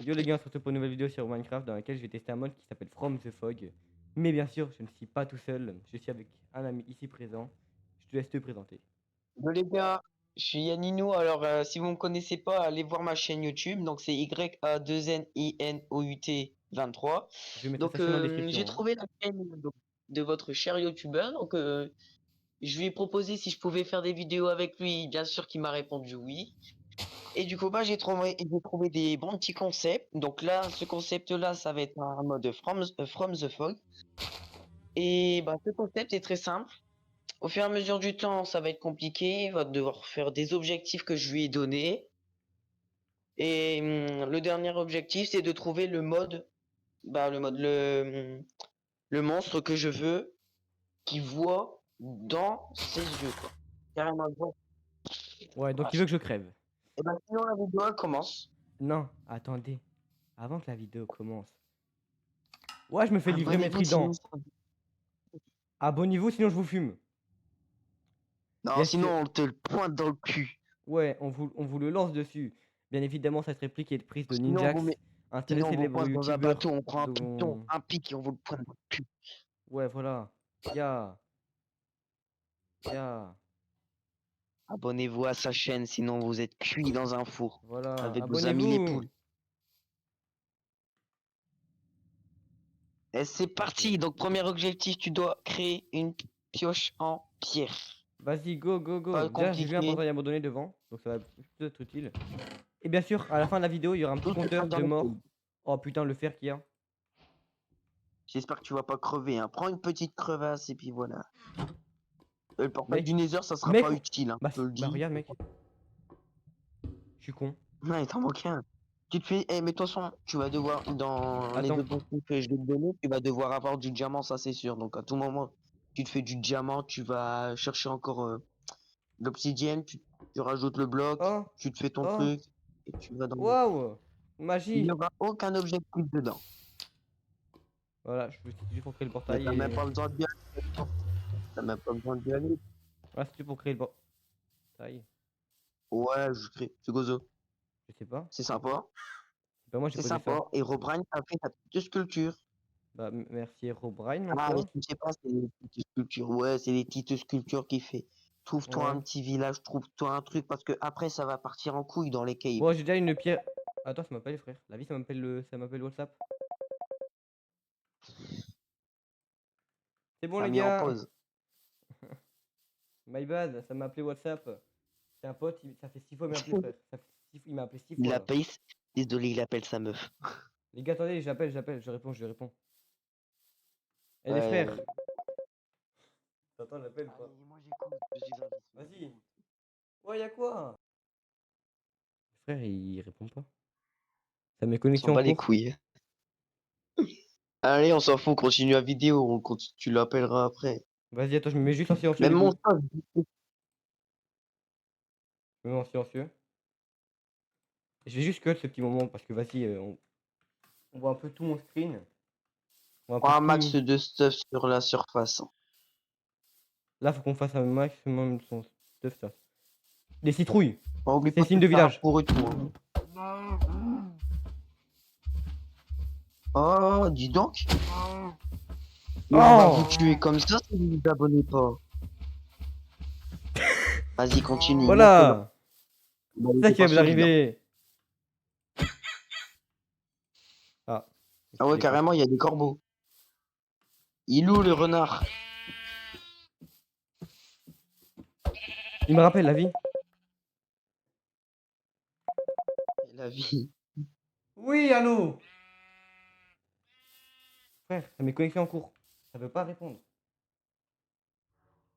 Yo les gars, on se retrouve pour une nouvelle vidéo sur Minecraft dans laquelle je vais tester un mode qui s'appelle From the Fog. Mais bien sûr, je ne suis pas tout seul, je suis avec un ami ici présent. Je te laisse te présenter. Bon les gars, je suis Yanino. Alors si vous me connaissez pas, allez voir ma chaîne YouTube. Donc c'est YA2NINOUT 23. Je vais mettre sa Donc chaîne en j'ai description, hein. trouvé la chaîne de votre cher YouTuber. Donc je lui ai proposé si je pouvais faire des vidéos avec lui. Bien sûr qu'il m'a répondu oui. Et du coup bah j'ai trouvé des bons petits concepts. Donc là, ce concept-là, ça va être un mode From the Fog. Et bah ce concept est très simple. Au fur et à mesure du temps, ça va être compliqué. Il va devoir faire des objectifs que je lui ai donnés. Et le dernier objectif, c'est de trouver le mode, le monstre que je veux, qui voit dans ses yeux, quoi. Carrément. Ouais, donc Voilà. il veut que je crève. Et ben sinon la vidéo elle commence. Non, attendez. Avant que la vidéo commence. Ouais, je me fais livrer mes Abonnez-vous sinon. tridents. Abonnez-vous sinon je vous fume. Non, Bien sinon sûr. on te le pointe dans le cul. Ouais, on vous le lance dessus. Bien évidemment, cette réplique est prise de Sinon on vous Ninjax, met, un très sinon on vous célèbre pointe dans un youtubeur bateau, on prend un piton, dont... un pic et on vous le pointe dans le cul. Ouais, voilà. Ya, ya. Abonnez-vous à sa chaîne, sinon vous êtes cuit dans un four Voilà. avec vos amis les Abonnez-vous. poules. Et c'est Ok. parti. Donc, premier objectif, tu dois créer une pioche en pierre. Vas-y, go, go, Pas go. Déjà, j'ai vu un compliqué. portail abandonné devant, donc ça va plutôt être utile. Et bien sûr, à la fin de la vidéo, il y aura un petit Tout se compteur passe dans de le morts. code. Oh putain, le fer qu'il y a. J'espère que tu vas pas crever. Hein. Prends une petite crevasse et puis voilà. Le portail Mec, du Nether, ça sera mec, pas utile. Hein, bah, je te le bah dis. regarde, mec, je suis con. Non, il t'en manque un. Tu te fais. Eh, mais de toute façon, tu vas devoir. Dans les Attends, objectifs que je vais te donner, tu vas devoir avoir du diamant, ça c'est sûr. Donc, à tout moment, tu te fais du diamant, tu vas chercher encore l'obsidienne, tu rajoutes le bloc, oh, tu te fais ton oh, truc et tu vas dans. waouh, Il n'y magie. aura aucun objectif dedans. Voilà, je me suis juste pour créer le Mais portail t'as même et... pas besoin d'y aller. T'as même pas besoin d'y aller. Voilà, c'est tout pour créer le portail. Ouais, je crée. C'est gozo. Je sais pas. C'est sympa. C'est pas moi, j'ai C'est posé ça. sympa. Et Robrine a fait ta petite sculpture. Bah, merci Herobrine, mon Ah, mais pote. je sais pas, c'est des petites sculptures. Ouais, c'est des petites sculptures qu'il fait. Trouve-toi Ouais. un petit village, trouve-toi un truc, parce que après, ça va partir en couille dans les caves. Bon, j'ai déjà une pierre. Attends, ça m'appelle, frère. La vie, ça m'appelle WhatsApp. C'est bon, T'as les mis en gars. pause. My bad, ça m'a appelé WhatsApp. C'est un pote, ça fait 6 fois qu'il m'a appelé, frère. Il m'a appelé 6 Il fois, là. appelle, désolé, il appelle sa meuf. Les gars, attendez, j'appelle, je réponds. Eh, les Ouais. frères. T'entends l'appel ou pas? Allez, moi j'écoute, je suis invité. Vas-y. Ouais, y'a quoi? Frère, il répond pas. Ça met On s'en connexion en bat les cours. couilles. Allez, on s'en fout, continue la vidéo, tu l'appelleras après. Vas-y, attends, je me mets juste en silencieux, Même du mon coup. chat, Je me mets en silencieux. Je vais juste cut ce petit moment parce que vas-y, on voit un peu tout mon screen. On voit un peu prends un tout. max de stuff sur la surface. Là, faut qu'on fasse un maximum de son stuff, ça. Des citrouilles. Oublie C'est pas signe de de faire un village. pour et tout. Oh, dis donc. Et on va vous Oh! tuer comme ça si vous vous abonnez pas. Vas-y, continue. Montre-leur. Voilà! Bon, il C'est ça était qui va pas vous solide. Hein. arriver. Ah. Ah ouais, Stylé, frère. carrément, il y a des corbeaux. Il est où le renard? Il me rappelle la vie. La vie. Oui, allô? Frère, ça m'est connecté en cours. Ça veut pas répondre.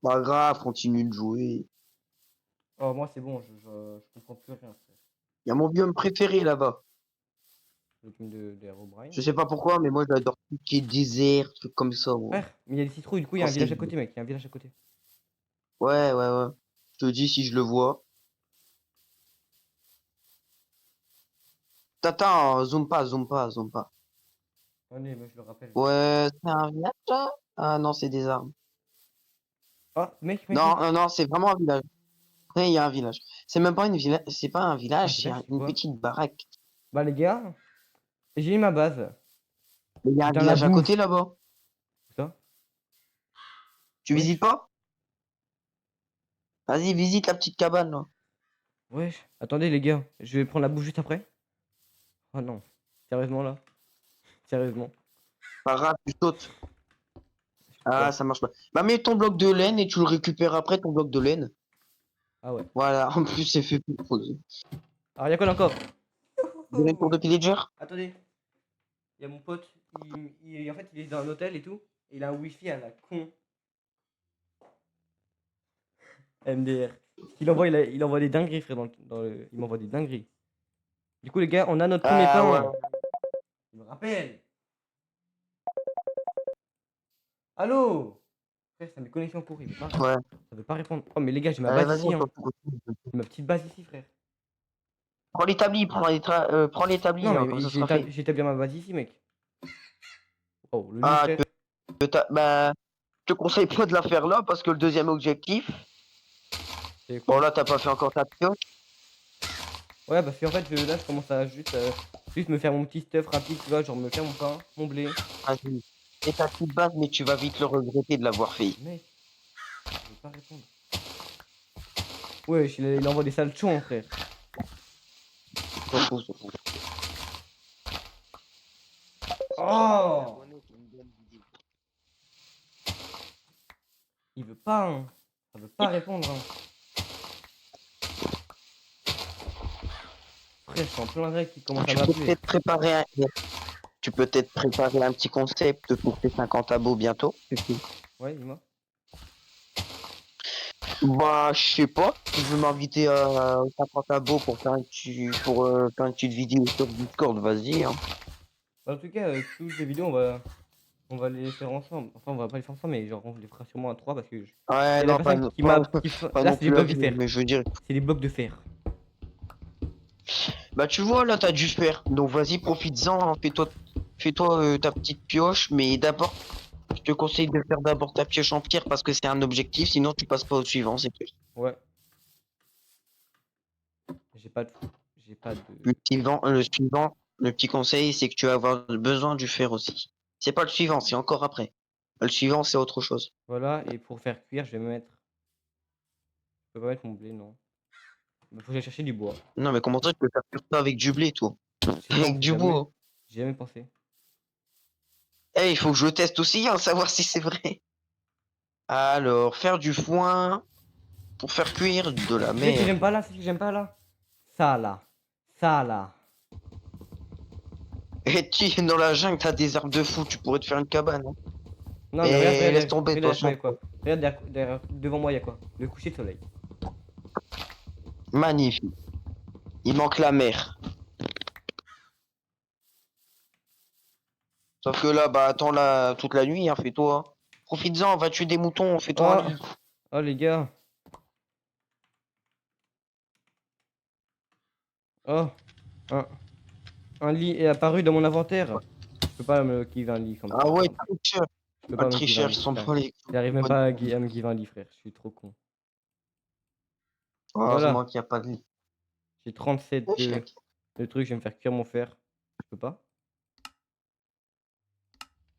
Pas grave, continue de jouer. Oh, moi, c'est bon, je comprends plus rien, frère. Il y a mon biome préféré là-bas. Le film de Herobrine. Je sais pas pourquoi, mais moi j'adore tout ce qui est désert, trucs comme ça, moi. Frère, mais il y a des citrouilles, du coup, il y a Quand un c'est. village à côté, mec. Il y a un village à côté. Ouais, ouais, ouais. Je te dis si je le vois. T'attends, zoom pas, zoom pas, zoom pas. Attendez, moi, je le rappelle. Ouais, c'est un village là? Ah non, c'est des arbres. Ah, Non, mec. non, non, c'est vraiment un village. Ouais, il y a un village. C'est même pas une village, c'est pas un Un village, c'est village, c'est une quoi? petite baraque. Bah, les gars. J'ai eu ma base. Il y a un Dans la village à boue. côté là-bas. Ça. Tu visites Wesh. pas? Vas-y, visite la petite cabane là. Wesh. Attendez, les gars. Je vais prendre la boue juste après. Oh non. Sérieusement, là? Sérieusement. Pas grave, tu sautes. Je peux Ah, pas. ça marche pas. Bah, mets ton bloc de laine et tu le récupères après, ton bloc de laine. Ah ouais. Voilà, en plus, c'est fait pour poser. Alors, y'a quoi là encore? Vous avez pour de pillager? Attendez. Il y a mon pote. En fait, il est dans un hôtel et tout. Et il a un wifi à la con. MDR. Il envoie, il envoie des dingueries, frère. Il m'envoie des dingueries. Du coup, les gars, on a notre premier Ah ouais. pain. Je me rappelle. Allô? Frère, c'est mes connexions pourries. Ouais. Ça veut pas répondre. Oh, mais les gars, j'ai ma Allez, base vas-y, ici, on hein. s'en fout. J'ai ma petite base ici, frère. Prends l'établi, Non, hein, comme mais ça sera fait. j'ai établi ma base ici, mec. Oh, le lit, Ah, frère. bah, je te conseille pas de la faire là parce que le deuxième objectif, C'est bon quoi? là, t'as pas fait encore ta pioche. Ouais, parce qu'en fait, là, je commence à juste me faire mon petit stuff rapide, tu vois, genre me faire mon pain, mon blé. Vas-y. C'est ta petite base, mais tu vas vite le regretter de l'avoir fait. Mec, je vais pas répondre. Ouais, il envoie des sales chons, frère. S'en fout, s'en fout. Oh! Il veut pas, hein. Ça veut pas répondre, hein. Frère, je suis en plein règle qui commence à Tu peux m'appeler. peut-être préparer un... Tu peux peut-être préparer un petit concept pour tes 50 abos bientôt. Ouais, dis-moi. Bah, je sais pas. Tu veux m'inviter à 50 abos pour faire faire une petite vidéo sur Discord, vas-y. Hein. Bah, en tout cas, toutes les vidéos, on va les faire ensemble. Enfin, on va pas les faire ensemble, mais genre, on les fera sûrement à 3 parce que il y Ouais, a la non, personne pas Là, non c'est des plus à blocs de vous, fer. mais je veux dire. C'est des blocs de fer. Bah, tu vois, là, t'as du fer. Donc, vas-y, profites-en. Hein. Fais-toi ta petite pioche. Mais d'abord, je te conseille de faire d'abord ta pioche en pierre parce que c'est un objectif. Sinon, tu passes pas au suivant, c'est tout. Ouais. J'ai pas de. J'ai pas de. Le petit conseil, c'est que tu vas avoir besoin du fer aussi. C'est pas le suivant, c'est encore après. Le suivant, c'est autre chose. Voilà, et pour faire cuire, je vais me mettre. Je peux pas mettre mon blé, non. Il faut que j'aille chercher du bois. Non, mais comment ça, tu peux faire tout ça avec du blé, toi? Je sais pas, on Avec sait du jamais. bois. J'ai jamais pensé. Eh, il faut que je teste aussi, hein, savoir si c'est vrai. Alors, faire du foin pour faire cuire de la C'est ce que mer. j'aime pas là, c'est ce que j'aime pas là. Ça là. Ça là. Et tu dans la jungle, t'as des arbres de fou, tu pourrais te faire une cabane. Hein. Non, mais regarde, Mais laisse regarde, tomber, de regarde, toute derrière moi, y façon. a quoi? Regarde, devant moi, y a quoi? Le coucher de soleil. Magnifique. Il manque la mer. Sauf que là, bah, attends là toute la nuit, hein, fais-toi. Profites-en, va tuer des moutons, fais-toi un Oh, lit. oh les gars. Oh, un, un lit est apparu dans mon inventaire. Je peux pas me give un lit comme Ah ça. ouais, Merde. tricheur. Je peux Un pas me give un tricheur, ils lit. sont pas les. J'arrive même pas à me give un lit, frère. Je suis trop con. Voilà. Heureusement qu'il n'y a pas de lit. J'ai 37 Échec. de trucs. Je vais me faire cuire mon fer. Je peux pas.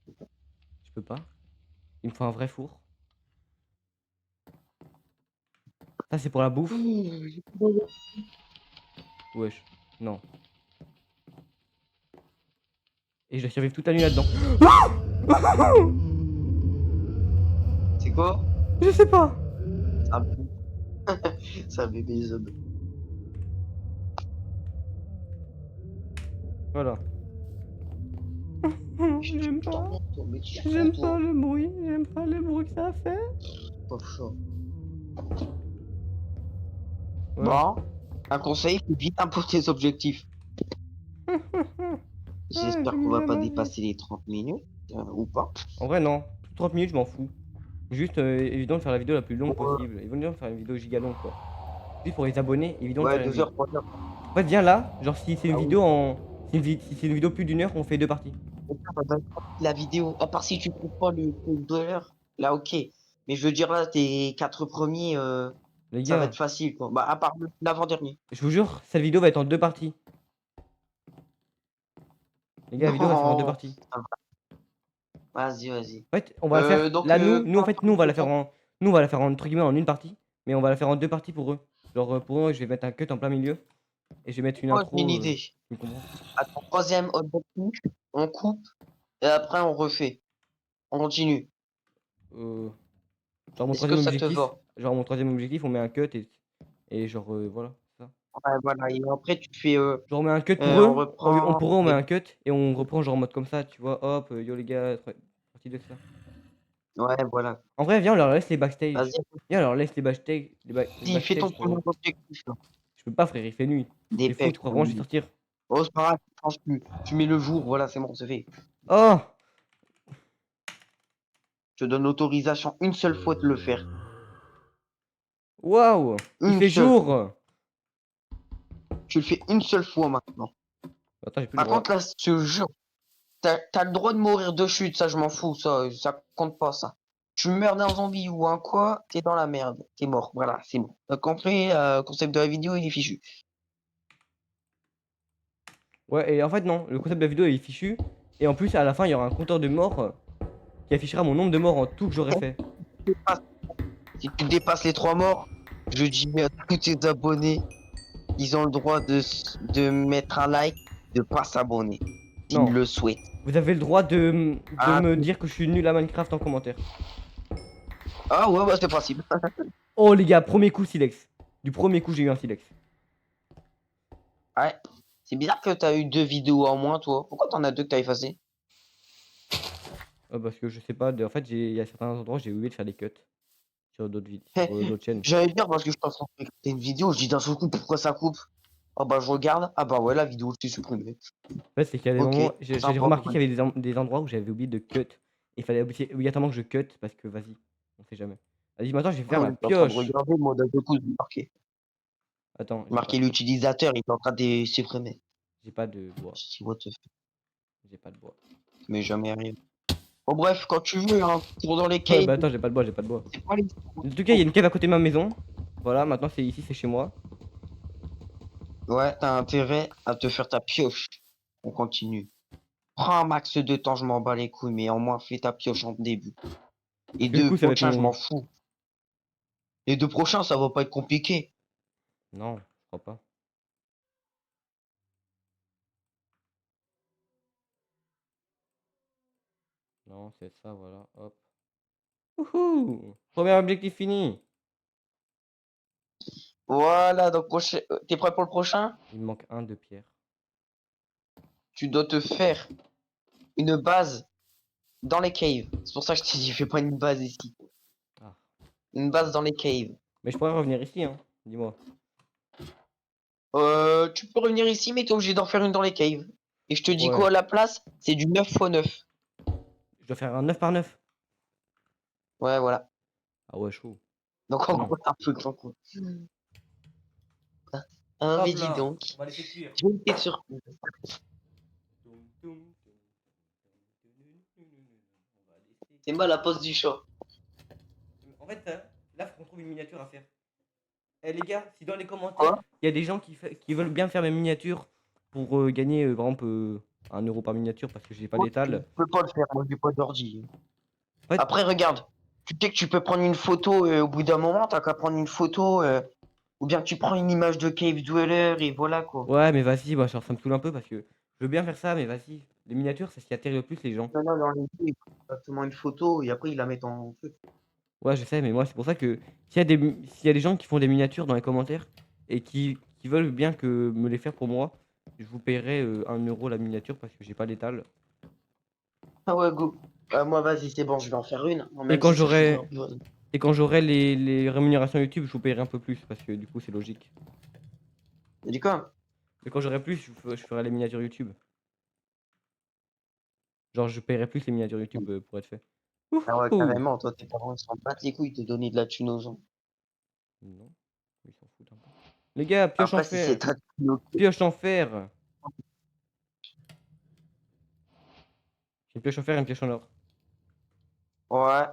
Je peux pas. Il me faut un vrai four. Ça, c'est pour la bouffe. Wesh. Non. Et je dois survivre toute la nuit là-dedans. C'est quoi? Je sais pas. Un bébé. C'est un bébé zob. Voilà. J'aime Tu t'en pas. rends compte, mais tu J'aime comprends, pas toi. le bruit. J'aime pas le bruit que ça fait. Pauvre chat. Voilà. Bon, un conseil, fais vite un peu tes objectifs. Ouais, J'espère qu'on va pas dépasser les 30 minutes, ou pas. En vrai, non. 30 minutes, je m'en fous. Juste, évident de faire la vidéo la plus longue Ouais, possible. Évident de faire une vidéo giga longue, quoi. Juste pour les abonnés, évident de ouais faire une 2 vidéo. heures, 3 heures. En fait, viens là. Genre, si c'est une Ah oui. vidéo en. Si c'est une vidéo plus d'une heure, on fait deux parties. La vidéo, à part si tu trouves pas le truc de l'heure, là ok. Mais je veux dire là, tes 4 premiers, Les ça va gars, être facile quoi. Bah à part l'avant-dernier. je vous jure, cette vidéo va être en deux parties. Les gars, la vidéo va se faire en 2 Non. parties. Vas-y, vas-y. En fait, on va la faire Donc, là, nous, en par fait, rapport au temps. nous, on va la faire entre guillemets en une partie, mais on va la faire en 2 parties pour eux. Genre, pour eux, je vais mettre un cut en plein milieu et je vais mettre une Moi, j'ai une intro, idée. tu comprends? À ton troisième objectif, on coupe et après on refait. On continue. Heu, genre mon Est-ce que 3e ça te objectif va? on met un cut et genre, voilà, c'est ça. Ouais, voilà. Et après, tu fais, Genre, on met un cut pour on eux, reprend. on met un cut et on reprend genre en mode comme ça, tu vois? Hop, yo les gars, partie de ça. Ouais, voilà. En vrai, viens, on leur laisse les backstage. Vas-y, Viens, on leur laisse les vas-y, fais ton backstage pour premier eux. objectif, là. Je peux pas frère, il fait nuit. Tu es fou, Dépêche, tu crois mon vraiment que je vais ami. sortir? Oh, c'est pas grave, change plus. Tu mets le jour, voilà, c'est bon, c'est fait. Oh! Je te donne l'autorisation une seule fois de le faire. Waouh! Il Une fait seule. jour! Tu le fais une seule fois maintenant. Attends, j'ai plus le Par droit. contre, là, je te jure, t'as le droit de mourir de chute, ça, je m'en fous, ça compte pas, ça. Tu meurs d'un zombie ou un quoi, t'es dans la merde, t'es mort, voilà, c'est bon. T'as compris, concept de la vidéo, il est fichu. Ouais et en fait non, le concept de la vidéo est fichu et en plus à la fin, il y aura un compteur de morts, qui affichera mon nombre de morts en tout que j'aurais fait. Si tu dépasses les 3 morts, je dis à tous tes abonnés, ils ont le droit de mettre un like, de pas s'abonner, s'ils Non, le souhaitent. vous avez le droit de Ah, me dire que je suis nul à Minecraft en commentaire. ah ouais, bah c'est possible. Oh les gars, premier coup silex. Du premier coup, j'ai eu un silex. Ouais. C'est bizarre que t'as eu 2 vidéos en moins, toi. Pourquoi t'en as 2 que t'as effacées? Parce que je sais pas, en fait, il y a certains endroits, j'ai oublié de faire des cuts sur d'autres chaînes. J'allais dire parce que je suis en train de regarder une vidéo, je dis d'un seul coup pourquoi ça coupe. Ah bah je regarde, ah bah ouais la vidéo je t'ai supprimée. En fait, c'est qu'il y a des Ok, moments, j'ai sympa. remarqué qu'il y avait des endroits où j'avais oublié de cut. Il fallait obligatoirement que je cut parce que vas-y, on sait jamais. Vas-y, maintenant, je vais faire Oh, ma il est en train de pioche. regarder, moi d'un seul coup j'ai marqué. Attends, Marqué l'utilisateur, il est en train de supprimer. j'ai pas de bois. Je dis what the fuck, J'ai pas de bois. mais jamais rien. Bon bref, quand tu veux, hein, cours dans les Ouais, caves, bah attends, j'ai pas de bois, j'ai pas de bois. c'est pas les. En tout cas, il y a une cave à côté de ma maison. Voilà, maintenant c'est ici, c'est chez moi. Ouais, t'as intérêt à te faire ta pioche. On continue. Prends un max de temps, je m'en bats les couilles, mais au moins fais ta pioche en début. Et Parce que du 2 coup, ça va être prochains, je mon. m'en fous. Les 2 prochains, ça va pas être compliqué. Non, je crois pas. Non, c'est ça, voilà. Hop. Wouhou! Premier objectif fini. Voilà, donc t'es prêt pour le prochain? Il me manque un de pierre. Tu dois te faire une base dans les caves. C'est pour ça que je t'ai dit, fais pas une base ici. Ah. Une base dans les caves. Mais je pourrais revenir ici, hein. Dis-moi. Tu peux revenir ici, mais t'es obligé d'en faire une dans les caves. Et je te dis Ouais. quoi à la place? C'est du 9 x 9. Je dois faire un 9 par 9. Ouais, voilà. Ah ouais, chaud. Donc en Non. gros, c'est un peu grand quoi. Ah, mais Hop dis là. donc. On va laisser cuire. Je vais être surpris. Toum, toum, toum, toum, on va laisser C'est mal la pose du chat. En fait, là, faut qu'on trouve une miniature à faire. Eh les gars, si dans les commentaires, Quoi? il y a des gens qui veulent bien faire mes miniatures pour gagner par exemple 1 € par miniature parce que j'ai pas Moi, je d'étal. peux pas le faire, moi j'ai pas d'ordi. En fait, Après, regarde. Tu sais que tu peux prendre une photo au bout d'un moment, t'as qu'à prendre une photo. Ou bien tu prends une image de Cave Dweller et voilà quoi. ouais, mais vas-y, moi, ça me saoule un peu parce que je veux bien faire ça, mais vas-y. Les miniatures, c'est ce qui attire le plus les gens. Non, non, dans les jeux, ils prennent exactement une photo et après ils la mettent en truc. Ouais, je sais, mais moi, c'est pour ça que s'il y a des gens qui font des miniatures dans les commentaires et qui veulent bien que me les faire pour moi, je vous paierai 1 € la miniature parce que j'ai pas d'étal. Ah ouais, go. Moi, vas-y, c'est bon, je vais en faire une, hein, Et même quand si ça fait j'aurai un peu. et quand j'aurai les rémunérations YouTube, je vous paierai un peu plus parce que du coup, c'est logique. T'as dit quoi? Mais quand j'aurai plus, je ferai les miniatures YouTube. Genre, je paierai plus les miniatures YouTube pour être fait. Ah ouais, Wouhou! carrément, toi, tes parents, ils s'en battent les couilles de donner de la thune aux gens. Non, ils s'en foutent un peu. Les gars, pioche en Après, si c'est fer! ta thune, ok. Pioche en fer! J'ai une pioche en fer et une pioche en or. Ouais,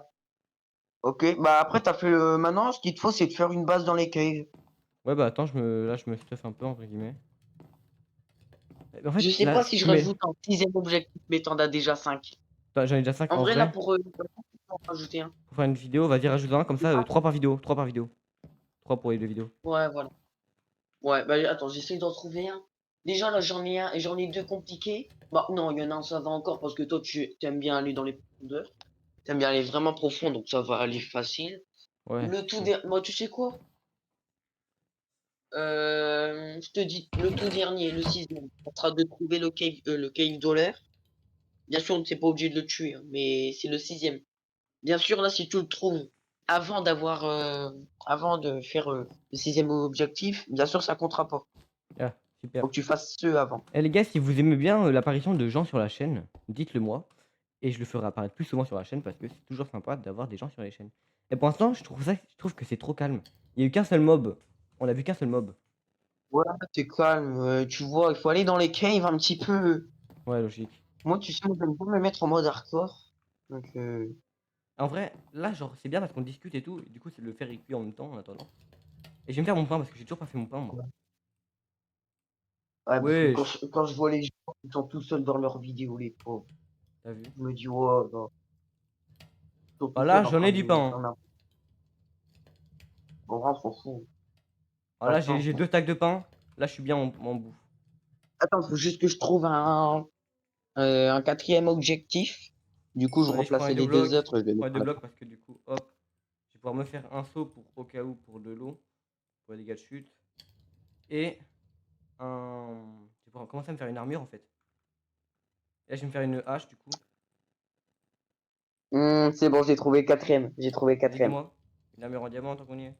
ok. Bah après, t'as fait le. Maintenant, ce qu'il te faut, c'est de faire une base dans les caves. Ouais, bah attends, là, je me stuff un peu, entre guillemets. En Je fait, sais là, pas si je tu mets rajoute un 6e objectif, mais t'en as déjà 5. enfin, j'en ai déjà 5 En en vrai, là, vrai. pour en rajouter un. Pour faire une vidéo, vas-y, rajoute un comme ça, 3 par vidéo, 3 par vidéo. 3 pour les 2 vidéos. Ouais, voilà. Ouais, bah attends, j'essaie d'en trouver un. Déjà, là, j'en ai un et j'en ai deux compliqués. Bah non, il y en a un, ça va encore parce que toi, tu aimes bien aller dans les profondeurs. T'aimes bien aller vraiment profond, donc ça va aller facile. Ouais, Le tout ouais. dernier, moi, tu sais quoi? Je te dis, le tout dernier, le 6e, ça sera de trouver le cave dollar. Bien sûr, on ne s'est pas obligé de le tuer, hein, mais c'est le 6e. Bien sûr, là, si tu le trouves avant avant de faire le 6e objectif, bien sûr, ça comptera pas. Ah, super. Faut que tu fasses ceux avant. Eh les gars, si vous aimez bien, l'apparition de gens sur la chaîne, dites-le moi et je le ferai apparaître plus souvent sur la chaîne parce que c'est toujours sympa d'avoir des gens sur les chaînes. Et pour l'instant, je trouve que c'est trop calme. Il y a eu qu'un seul mob. On a vu qu'un seul mob. Ouais, t'es calme, tu vois, il faut aller dans les caves un petit peu. Ouais, logique. Moi, tu sais, moi, j'aime pas me mettre en mode hardcore. Donc, En vrai, là, genre, c'est bien parce qu'on discute et tout, et du coup, c'est de le faire cuire en même temps en attendant. Et je vais me faire mon pain parce que j'ai toujours pas fait mon pain, moi. ouais, parce que Wesh, quand je vois les gens qui sont tout seuls dans leurs vidéos, les pauvres, t'as vu? je me dis, ouais, non, ils sont Ah tout là, seuls en j'en train ai de du pain, hein. faire n'importe quoi. On s'en fout. Ah Pas là, le temps, j'ai quoi. 2 stacks de pain. Là, je suis bien en bouffe. Attends, faut juste que je trouve un 4e objectif. Du coup, je Allez, je prends les remplaçais 2 les deux blocs. autres, je Je vais prends mettre les 2 à la blocs parce que du coup, hop, je vais pouvoir me faire un saut pour, au cas où pour de l'eau, pour les dégâts de chute. Et un. Je vais pouvoir commencer à me faire une armure en fait. Et là, je vais me faire une hache du coup. C'est bon, j'ai trouvé 4e. J'ai trouvé Vas-y, 4e. dis-moi. Une armure en diamant tant qu'on y est.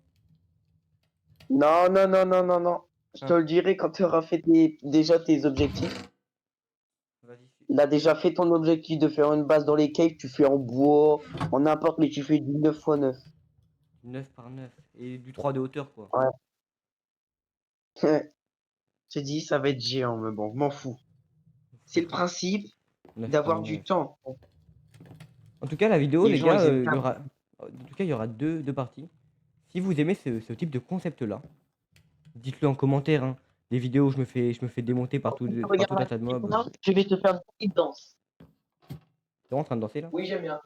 Non, non, non, non, non, non. Je te Hein, le dirai quand tu auras fait déjà tes objectifs. vas-y, Il a déjà fait ton objectif de faire une base dans les caves. Tu fais en bois, en n'importe, mais tu fais du 9 x 9. 9 par 9. Et du 3 de hauteur quoi. Ouais. J'ai dit, ça va être géant, mais bon, je m'en fous. C'est le principe 9 par d'avoir du 9. temps. En tout cas, la vidéo, Les les gens, gars, ils aiment il bien. y aura. En tout cas, il y aura deux parties. Si vous aimez ce type de concept-là, dites-le en commentaire, hein. Des vidéos où je me fais démonter par tout Regarde un la tas de vidéo mobs. là, je vais te faire une petite danse. T'es en train de danser là? Oui, j'aime bien.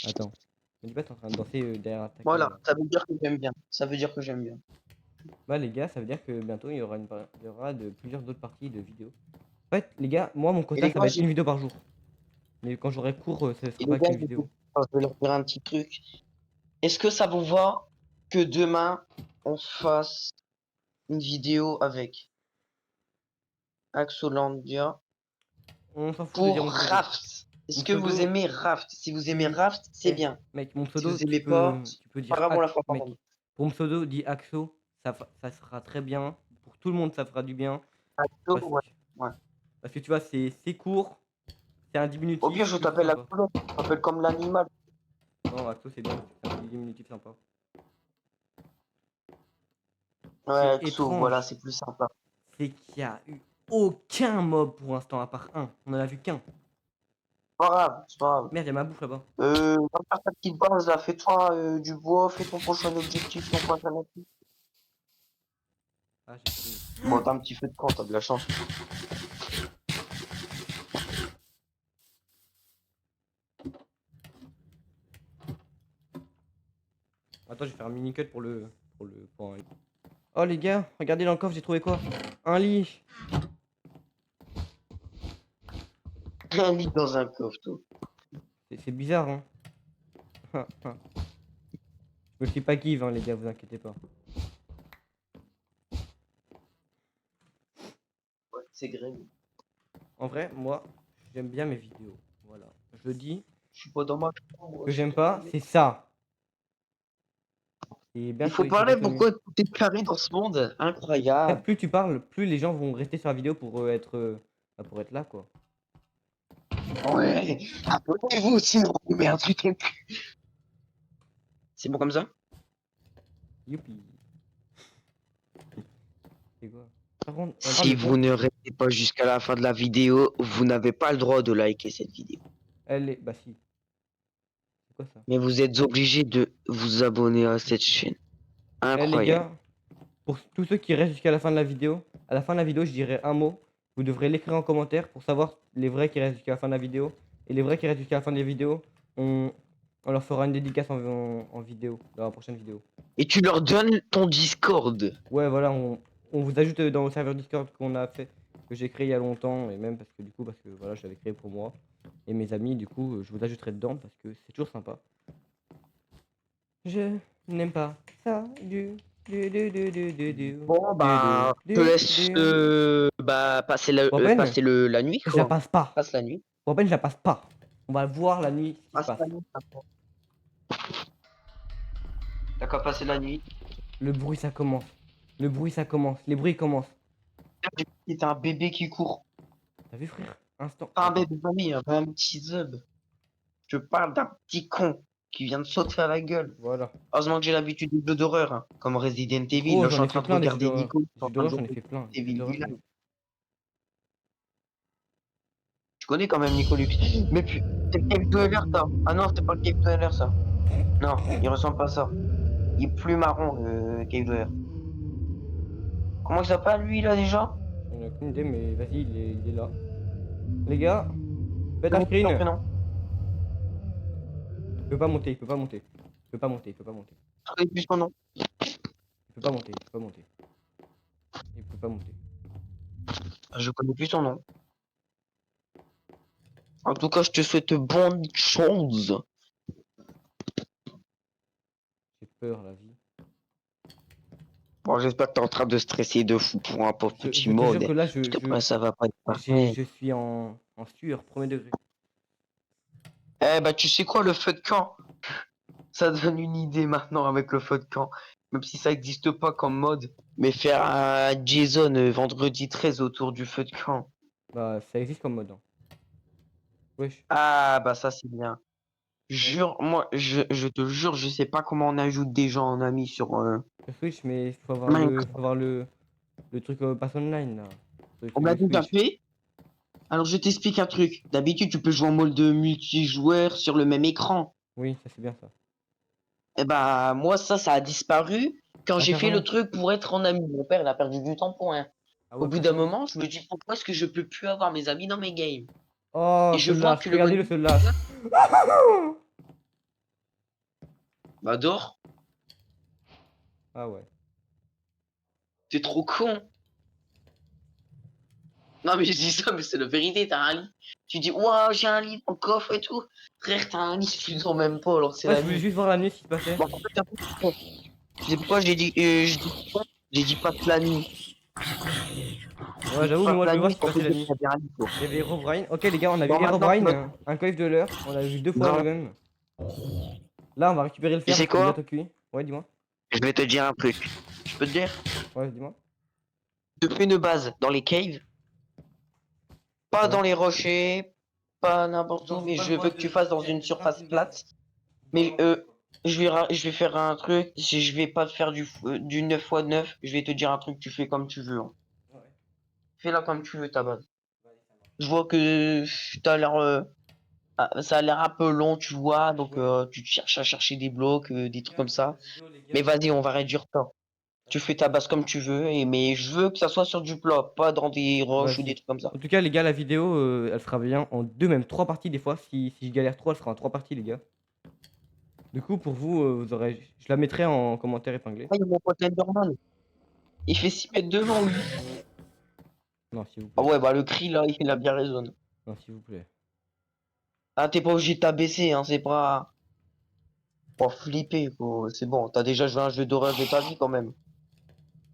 Attends. Me dis pas, t'es en train de danser derrière ta Voilà, caméra. ça veut dire que j'aime bien. Ça veut dire que j'aime bien. Bah, les gars, ça veut dire que bientôt il y aura plusieurs autres parties de vidéos. En fait, les gars, moi, mon Et quota, les ça va gars, être une vidéo par jour. Mais quand j'aurai cours, ça et sera les pas gars, qu'une vidéo. je vais leur dire un petit truc. Est-ce que ça vous va que demain, on fasse une vidéo avec Axolandia On s'en fout de dire pour mon pseudo. Raft? Est-ce Mon que vous pseudo, aimez Raft? Si vous aimez tu. Raft, c'est Eh, bien. mec, mon Si pseudo, vous aimez pas, tu peux pas dire grave, on la Ax. fera pas ensemble. Mec, pour mon pseudo, dis Axo. Ça sera très bien. Pour tout le monde, ça fera du bien. Axo, Parce que, ouais. Ouais. parce que tu vois, c'est court, c'est un Au pire, diminutif je plutôt t'appelle sympa. Axo, je t'appelle comme l'animal. Non, Axo, c'est bien. C'est un diminutif sympa. Ouais, C'est Axo, voilà, étrange. c'est plus sympa. C'est qu'il y a eu aucun mob pour l'instant, à part un. On en a vu qu'un. Pas grave, c'est pas grave. Merde, il y a ma bouffe là-bas. Va faire ta petite base là, fais-toi du bois, fais ton prochain objectif, ton prochain objectif. Ah, j'ai fini. Bon, t'as un petit feu de camp, t'as de la chance. Attends, je vais faire un mini cut pour un lit. Oh les gars, regardez dans le coffre, j'ai trouvé quoi? Un lit. Un lit dans un coffre, toi. C'est bizarre, hein. Je me suis pas give, hein, les gars, vous inquiétez pas. Ouais, c'est Grémy. En vrai, moi, j'aime bien mes vidéos. Voilà. Je le dis. Je suis pas dans ma chambre, Que c'est j'aime trop pas, carré. c'est ça. Il faut C'est parler bientôt mieux. pourquoi tout est carré dans ce monde. En fait, Incroyable. plus tu parles, plus les gens vont rester sur la vidéo pour être là, quoi. Ouais. Abonnez-vous sinon on vous met un truc. C'est bon comme ça? Youpi. C'est quoi? Par contre, on parle Si de vous bon. ne restez pas jusqu'à la fin de la vidéo, vous n'avez pas le droit de liker cette vidéo. Elle est. Bah si. C'est quoi ça? Mais vous êtes obligé de vous abonner à cette chaîne. Eh les Incroyable. gars, Pour tous ceux qui restent jusqu'à la fin de la vidéo, à la fin de la vidéo, je dirai un mot. Vous devrez l'écrire en commentaire pour savoir les vrais qui restent jusqu'à la fin de la vidéo. Et les vrais qui restent jusqu'à la fin de la vidéo, on leur fera une dédicace en vidéo, dans la prochaine vidéo. Et tu leur donnes ton Discord. Ouais, voilà, on vous ajoute dans le serveur Discord qu'on a fait, que j'ai créé il y a longtemps, et même parce que voilà, je l'avais créé pour moi et mes amis, du coup, je vous ajouterai dedans parce que c'est toujours sympa. Je n'aime pas ça Bon, bah, je te laisse passer Robin, la nuit, je la quoi. passe pas. Passe la nuit. Robin, je la passe pas. On va voir la nuit ce qui se Passe passe. la nuit. T'as qu'à passer la nuit. Le bruit, ça commence. Le bruit, ça commence. Les bruits commencent. C'est un bébé qui court. T'as vu, frère? Instant. Pas un Attends. bébé, mamie, un petit zub. Je parle d'un petit con qui vient de sauter à la gueule. Voilà. Heureusement que j'ai l'habitude des jeux d'horreur, hein, comme Resident Evil. Oh, Là, je j'en suis en ai fait train de plein des jeux regarder d'horreur. Nico. Je suis Les en jeux train de d'horreur, j'en ai regarder fait plein. Resident Les jeux Evil d'horreur, Village. Tu connais quand même Nico Lux. Mais c'est le Cave Dweller, ça. Ah non, c'est pas le Cave Dweller, ça. Non, il ressemble pas à ça. Il est plus marron, le Cave Dweller. Comment il s'appelle, lui, là, déjà? j'en ai aucune idée, mais vas-y, il est là. Les gars, faites un Comment c'est son screen. prénom? Il peut pas monter, il peut pas monter. Il peut pas monter, il peut pas monter. Je connais plus son nom. Il peut pas monter, il peut pas monter. Il peut pas monter. Je connais plus son nom. En tout cas, je te souhaite bonne chance. J'ai peur, la vie. Bon, j'espère que t'es en train de stresser de fou pour un pauvre Je petit te jure mode. que là, Parce que ça va pas être je parfait. suis en sueur, premier degré. Eh bah, tu sais quoi, le feu de camp? Ça donne une idée maintenant avec le feu de camp. Même si ça n'existe pas comme mode. Mais faire un Jason vendredi 13 autour du feu de camp. Bah, ça existe comme mode. Hein. Wesh. Ah, bah ça, c'est bien. Jure, moi, je te jure, je sais pas comment on ajoute des gens en ami sur Sur Switch, mais il faut avoir Minecraft. le truc pass online là. Le On truc l'a de déjà Switch. fait. Alors, je t'explique un truc. D'habitude, tu peux jouer en mode multijoueur sur le même écran. Oui, ça c'est bien ça. Eh bah, moi, ça a disparu quand Ah, j'ai fait le carrément. truc pour être en ami. Mon père, il a perdu du temps pour rien. Ah Au ouais, bout d'un carrément. moment, je me dis, pourquoi est-ce que je peux plus avoir mes amis dans mes games? Oh, Et je ce vois lâche. que le mode Regardez-le, ce lâche. bah, dors, Ah ouais. t'es trop con. Non, mais je dis ça, mais c'est la vérité, t'as un lit. Tu dis, waouh, j'ai un lit dans le coffre et tout. Frère, t'as un lit, tu dors même pas, alors c'est Ouais, la je voulais nuit. juste voir la nuit ce qui se passait. Bon, en fait, tu sais pourquoi j'ai dit, j'ai dit pas la nuit. Ouais, j'avoue, mais Pas moi je la voulais voir ce nuit, qui se en fait, passait la nuit. t'avais un lit, quoi. Il y avait Herobrine. Ok, les gars, on a vu Bon, maintenant, Herobrine, un coif de l'heure. On l'a vu deux fois non, le même. Là, on va récupérer le tu fer sais parce qu'il est quoi? bientôt cuit. Ouais, dis-moi. Je vais te dire un truc. Je peux te dire? Ouais, dis-moi. Je te fais une base dans les caves, pas Ouais. dans les rochers, pas n'importe où, Genre, faut mais pas je que je veux vois que tu fasses dans une j'ai pas surface une base. plate. Faut pas Mais voir le truc, quoi. je vais faire un truc, si je vais pas te faire du 9x9, je vais te dire un truc, tu fais comme tu veux, hein. Ouais. Fais-la comme tu veux ta base. Vas-y, ça marche. Je vois que t'as l'air, ça a l'air un peu long, tu vois, donc Ouais. tu te cherches à chercher des blocs, des Les trucs gars, comme ça. les Mais gars, vas-y, on va réduire ça. Tu fais ta base comme tu veux, mais je veux que ça soit sur du plat, pas dans des roches ou des vas-y. trucs comme ça. En tout cas, les gars, la vidéo, elle sera bien en deux, même trois parties des fois. Si je galère trop, elle sera en trois parties, les gars. Du coup, pour vous, vous aurez... je la mettrai en commentaire épinglé. Ah, il y a mon pote Enderman. Il fait 6 mètres devant, lui. Non, s'il vous Ah plaît. ouais, bah le cri, là, il a bien raison. Non, s'il vous plaît. Ah, t'es pas obligé de t'abaisser, hein, c'est pas flipper, quoi. C'est bon, t'as déjà joué à un jeu d'horreur de ta vie, quand même.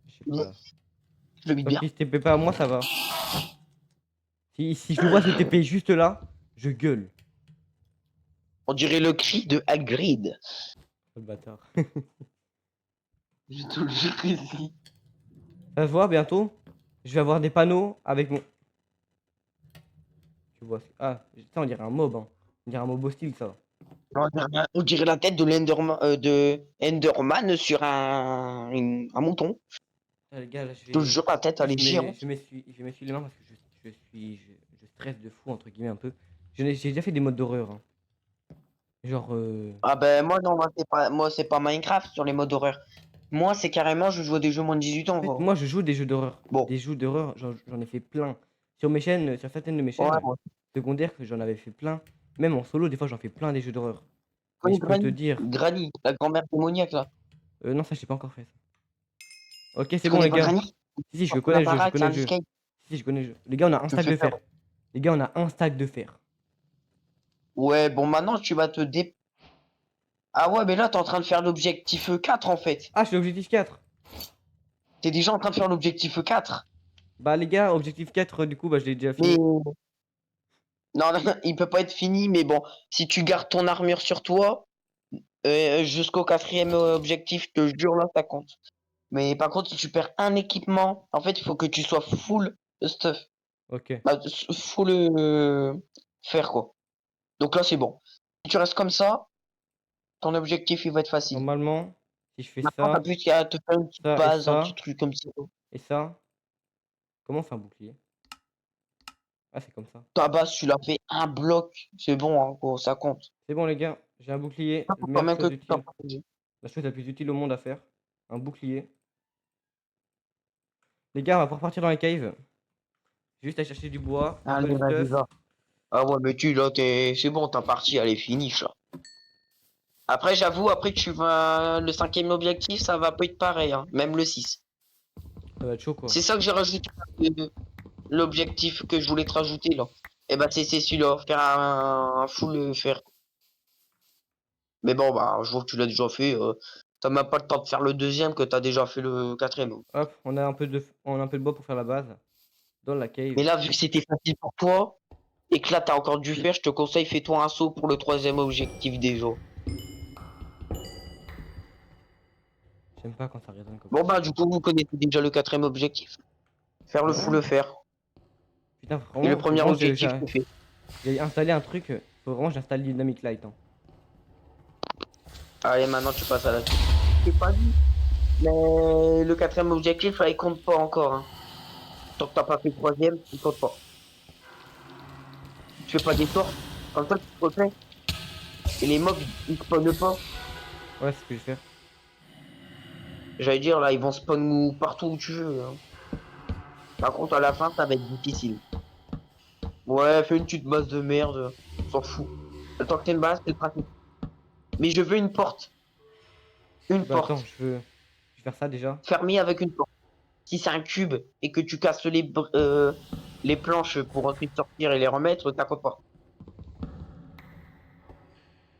Je sais Je pas. le vis Tant bien. qu'il se TP pas à moi, ça va. Si je le vois se TP juste là, je gueule. On dirait le cri de Hagrid. Oh, le bâtard. Je te le jure ici. Ça se voit bientôt. Je vais avoir des panneaux avec mon. Tu vois. Ah, ça on dirait un mob. Hein. On dirait un mob hostile ça. On dirait la tête de Enderman sur un mouton. Ah, les gars, là Je te le jure, la tête, elle est géante. je m'essuie les mains parce que je stresse de fou entre guillemets un peu. J'ai déjà fait des modes d'horreur. Hein. Genre Ah ben moi non, moi c'est pas Minecraft sur les modes horreur. Moi, c'est carrément, je joue à des jeux moins de 18 ans, En fait, gros. moi, je joue des jeux d'horreur. Bon, Des jeux d'horreur, j'en ai fait plein. Sur mes chaînes, sur certaines de mes ouais, chaînes ouais. secondaires, j'en avais fait plein. Même en solo, des fois, j'en fais plein des jeux d'horreur. Mais Connais je peux te Granny, dire, Granny, la grand-mère démoniaque, là. non, ça, j'ai pas encore fait ça. Ok, c'est Tu bon, connais les pas gars. Granny? Si, je La connais le jeu, je baraque, il y connais a le un jeu. escape, Si, je connais le jeu. Les gars, on a un tu me stack fais de peur. fer. Les gars, on a un stack de fer. Ouais, bon, maintenant, tu vas te dé... Ah ouais, mais là, t'es en train de faire l'objectif 4 en fait. Ah, je suis l'objectif 4. T'es déjà en train de faire l'objectif 4. Bah, les gars, objectif 4, du coup, bah, je l'ai déjà Mais fini. non, non, non, il peut pas être fini, mais bon, si tu gardes ton armure sur toi, jusqu'au quatrième objectif, je te jure, là, ça compte. Mais par contre, si tu perds un équipement, en fait, il faut que tu sois full stuff. Ok. Bah, full fer, quoi. Donc là, c'est bon. Si tu restes comme ça, ton objectif, il va être facile. Normalement, si je fais Maintenant, t'as ça, plus qu'à te faire une petite ça et base, un petit ça, truc comme ça. et ça, comment on fait un bouclier? Ah, c'est comme ça. Ta base, tu l'as fait un bloc, c'est bon, hein, gros, ça compte. C'est bon, les gars, j'ai un bouclier. Faut quand Meilleure même que chose tu t'en utile. partages. La chose la plus utile au monde à faire. Un bouclier. Les gars, on va pouvoir partir dans les caves. Juste à chercher du bois, un peu de Allez, vas-y, stuff. va. Ah ouais, mais tu, là, c'est bon, ta partie, elle est finish, là. Après, j'avoue, après, tu vas... Le cinquième objectif, ça va pas être pareil, hein. Même le 6. Ça va être chaud, quoi. C'est ça que j'ai rajouté, l'objectif que je voulais te rajouter, là. Et bah, c'est celui-là, faire un full fer. Mais bon, bah, je vois que tu l'as déjà fait. T'as même pas le temps de faire le deuxième, que t'as déjà fait le quatrième. Hop, on a un peu de bois pour faire la base. Dans la Mais cave. là, vu que c'était facile pour toi, et que là, t'as encore du fer, je te conseille, fais-toi un saut pour le troisième objectif déjà. J'aime pas quand ça résonne comme Bon, ça. bah, du coup, vous connaissez déjà le quatrième objectif. Faire le Ouais. full fer. Putain, Et le vraiment, faut premier vraiment que objectif, c'est fait. j'ai installé un truc. Faut vraiment que j'installe Dynamic Light, hein. Allez, maintenant, tu passes à la suite. C'est pas dit. Mais le quatrième objectif, là, il compte pas encore, hein. Tant que t'as pas fait le troisième, il compte pas. Tu fais pas des torts, comme ça, tu te refais. Et les mobs, ils spawnent pas. Ouais, c'est ce que je vais faire. J'allais dire, là, ils vont spawn partout où tu veux, hein. Par contre, à la fin, ça va être difficile. Ouais, fais une petite base de merde. On s'en fout. Tant que t'as une base, c'est pratique. Mais je veux une porte. Une Bah attends, porte. je vais faire ça déjà. Fermée avec une porte. Si c'est un cube et que tu casses les planches pour ensuite sortir et les remettre, t'inquiète pas.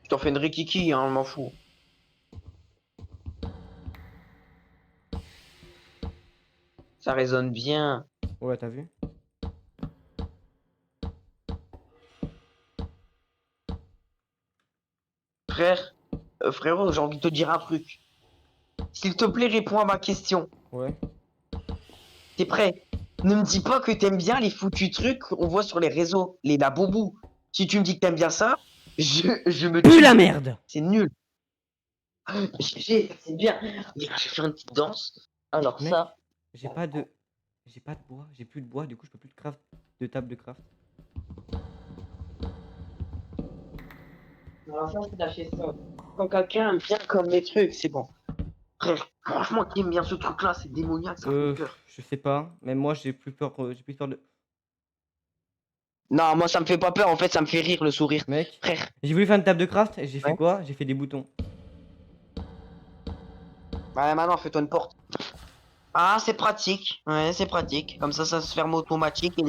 Je t'en fais une rikiki, hein, je m'en fous. Ça résonne bien. Ouais, t'as vu? Frère, frérot, j'ai envie de te dire un truc. S'il te plaît, réponds à ma question. Ouais. T'es prêt? Ne me dis pas que t'aimes bien les foutus trucs qu'on voit sur les réseaux, les laboubous. Si tu me dis que t'aimes bien ça, je me Pue tue. la merde! C'est nul. C'est bien. Je vais faire une petite danse. Alors Mec, ça. j'ai pas de. J'ai pas de bois, j'ai plus de bois, du coup je peux plus de craft de table de craft. Alors ça, c'est lâcher ça. Quand quelqu'un aime bien comme les trucs, c'est bon. Frère, franchement, qui aime bien ce truc-là, c'est démoniaque, ça fait peur. Je sais pas, même moi j'ai plus peur de. Non, moi ça me fait pas peur, en fait ça me fait rire le sourire. Mec, Frère. j'ai voulu faire une table de craft et j'ai fait Ouais. quoi? J'ai fait des boutons. Ouais, maintenant fais-toi une porte. Ah, c'est pratique. Ouais, c'est pratique. Comme ça se ferme automatique et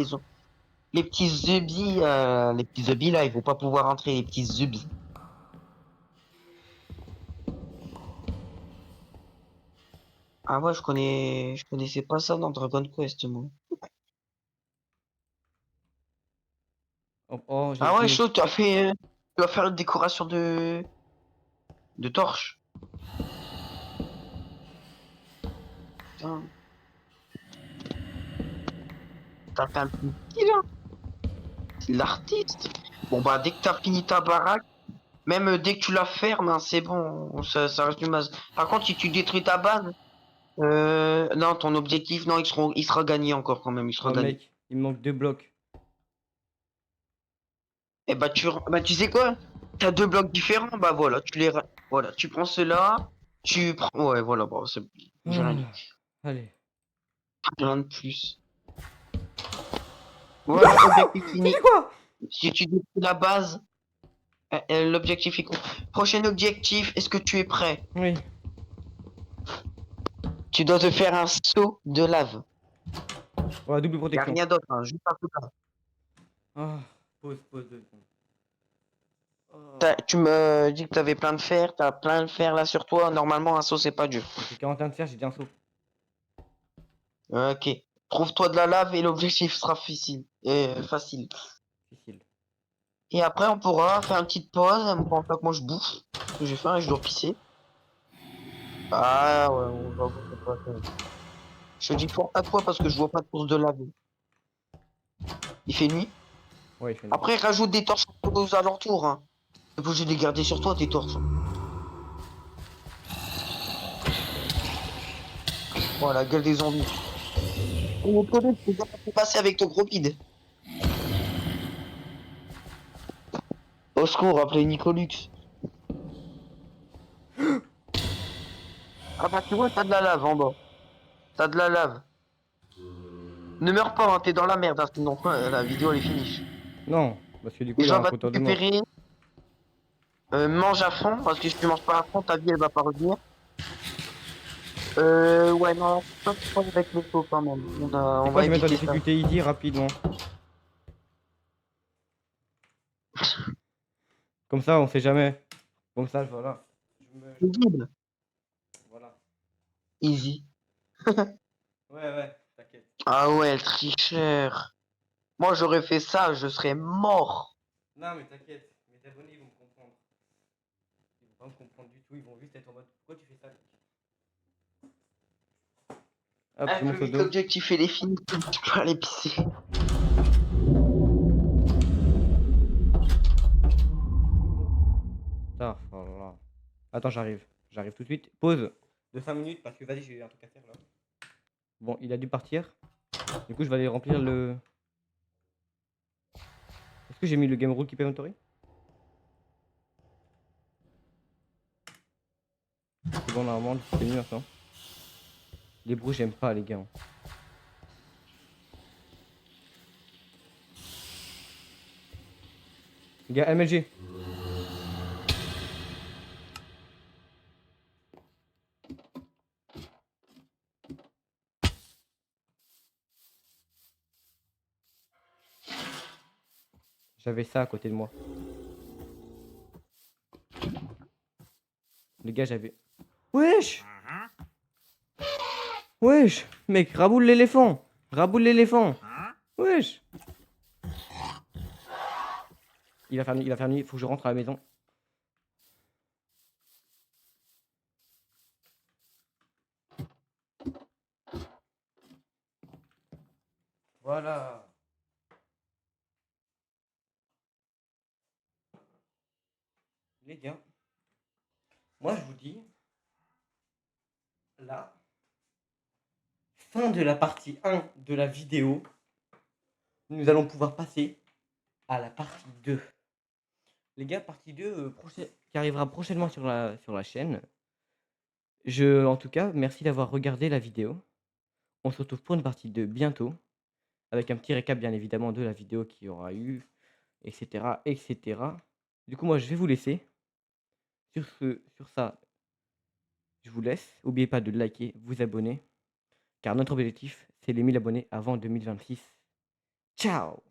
les petits zubis là, ils vont pas pouvoir entrer, les petits zubs. Ah ouais, je connaissais pas ça dans Dragon Quest, moi. Oh, oh, Ah j'ai ouais, une. chaud, tu vas faire une décoration de torche. Putain, t'as fait un petit style, hein. C'est l'artiste. Bon bah dès que t'as fini ta baraque, même dès que tu la fermes, hein, c'est bon, ça reste une base. Par contre, si tu détruis ta base, non, ton objectif, non, il sera gagné encore quand même, il sera Oh gagné. mec, il me manque 2 blocs. Et bah tu sais quoi? T'as deux blocs différents, bah voilà, voilà, tu prends ceux-là, Tu prends. Ouais, voilà, bon, j'ai rien dit. Allez. Rien de plus. Voilà, objectif Tu fini. fais quoi? Si tu détruis la base, l'objectif est con. Prochain objectif, est-ce que tu es prêt? Oui. Tu dois te faire un saut de lave. Ouais, double Y a protection. rien d'autre, hein, juste un saut de lave. Ah, pause 2 secondes. Tu me dis que t'avais plein de fer, t'as plein de fer là sur toi. Normalement, un saut, c'est pas dur. J'ai 41 de fer, j'ai dit un saut. Ok. Trouve-toi de la lave et l'objectif sera facile. Facile. Difficile. Et après, on pourra faire une petite pause. Pendant que moi, je bouffe. Parce que j'ai faim et je dois pisser. Ah ouais, on va voir cette fois. Je te dis fort à toi parce que je vois pas de source de lave. Il fait nuit. Ouais, il fait nuit. Après, rajoute des torches aux alentours. Hein. T'es pas obligé de les garder sur toi, tes torches. Voilà, gueule des zombies. Et mon collègue, tu peux passer avec ton gros bide. Au secours, appelez Nicolux. Ah bah tu vois, t'as de la lave en bas. T'as de la lave. Ne meurs pas, hein, t'es dans la merde, hein, sinon la vidéo elle est finie. Non, parce que du coup, il y Déjà, aura on un va te compteur de mort. récupérer. Mange à fond, parce que si tu manges pas à fond, ta vie elle va pas revenir. Ouais, non, pas trop avec le taux quand même. C'est On quoi, va je vais mettre en éviter ça. difficulté easy rapidement. Comme ça, on sait jamais. Comme ça, voilà. Visible. Voilà. Easy. Ouais, t'inquiète. Ah ouais, le tricheur. Moi, j'aurais fait ça, je serais mort. Non, mais t'inquiète. Mes abonnés, ils vont me comprendre. Ils vont pas me comprendre du tout. Ils vont juste être en mode pourquoi tu fais ça, mec? Hop, Ah, j'ai mon vu seau que d'eau. l'objectif il est fini, tu peux aller pisser. Ah, voilà. Attends, j'arrive. J'arrive tout de suite. Pause de 5 minutes parce que vas-y, j'ai un truc à faire là. Bon, il a dû partir. Du coup, je vais aller remplir le. Est-ce que j'ai mis le game rule keep inventory? C'est bon, normalement, c'est mieux maintenant. Les bruits, j'aime pas, les gars. Les gars, MLG. J'avais ça à côté de moi. Les gars, j'avais. Wesh! Wesh! Mec, raboule l'éléphant! Raboule l'éléphant! Wesh! Il va faire nuit, faut que je rentre à la maison. Voilà. Les gars, moi je vous dis, là, fin de la partie 1 de la vidéo, nous allons pouvoir passer à la partie 2. Les gars, partie 2 qui arrivera prochainement sur la chaîne. En tout cas, merci d'avoir regardé la vidéo. On se retrouve pour une partie 2 bientôt, avec un petit récap bien évidemment de la vidéo qu'il y aura eu, etc., etc. Du coup, moi je vais vous laisser. Sur ça, je vous laisse. N'oubliez pas de liker, vous abonner, car notre objectif, c'est les 1000 abonnés avant 2026. Ciao!